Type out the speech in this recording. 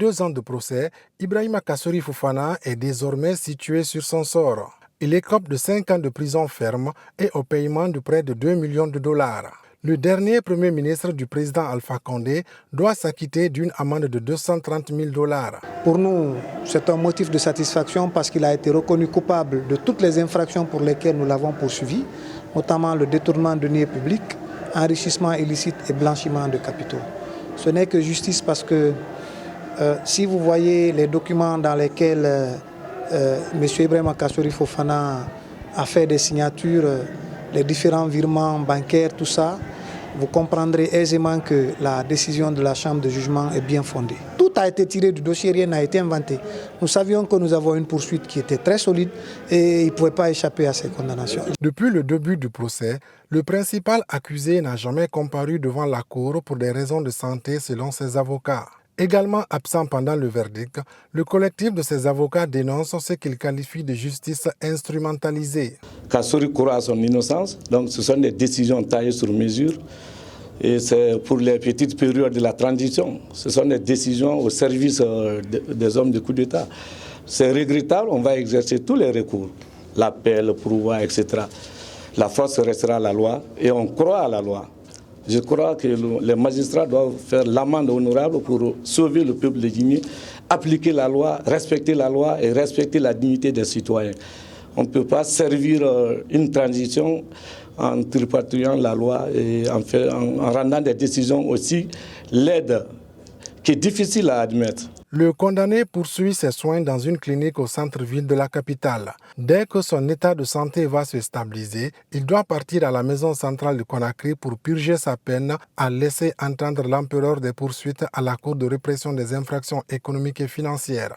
2 ans de procès, Ibrahima Kassori Fofana est désormais situé sur son sort. Il écope de 5 ans de prison ferme et au paiement de près de 2 millions de dollars. Le dernier premier ministre du président Alpha Condé doit s'acquitter d'une amende de 230 000 dollars. Pour nous, c'est un motif de satisfaction parce qu'il a été reconnu coupable de toutes les infractions pour lesquelles nous l'avons poursuivi, notamment le détournement de deniers publics, enrichissement illicite et blanchiment de capitaux. Ce n'est que justice parce que si vous voyez les documents dans lesquels M. Ibrahima Kassori Fofana a fait des signatures, les différents virements bancaires, tout ça, vous comprendrez aisément que la décision de la Chambre de jugement est bien fondée. Tout a été tiré du dossier, rien n'a été inventé. Nous savions que nous avons une poursuite qui était très solide et il ne pouvait pas échapper à ces condamnations. Depuis le début du procès, le principal accusé n'a jamais comparu devant la cour pour des raisons de santé selon ses avocats. Également absent pendant le verdict, le collectif de ses avocats dénonce ce qu'il qualifie de justice instrumentalisée. Kassori croit à son innocence, donc ce sont des décisions taillées sur mesure. Et c'est pour les petites périodes de la transition. Ce sont des décisions au service des hommes de coup d'État. C'est regrettable, on va exercer tous les recours, l'appel, le pourvoi, etc. La force restera la loi et on croit à la loi. Je crois que les magistrats doivent faire l'amende honorable pour sauver le peuple de Guinée, appliquer la loi et respecter la dignité des citoyens. On ne peut pas servir une transition en tripatouillant la loi et en rendant des décisions aussi laides, qui est difficile à admettre. Le condamné poursuit ses soins dans une clinique au centre-ville de la capitale. Dès que son état de santé va se stabiliser, il doit partir à la maison centrale de Conakry pour purger sa peine, a laissé entendre l'empereur des poursuites à la Cour de répression des infractions économiques et financières.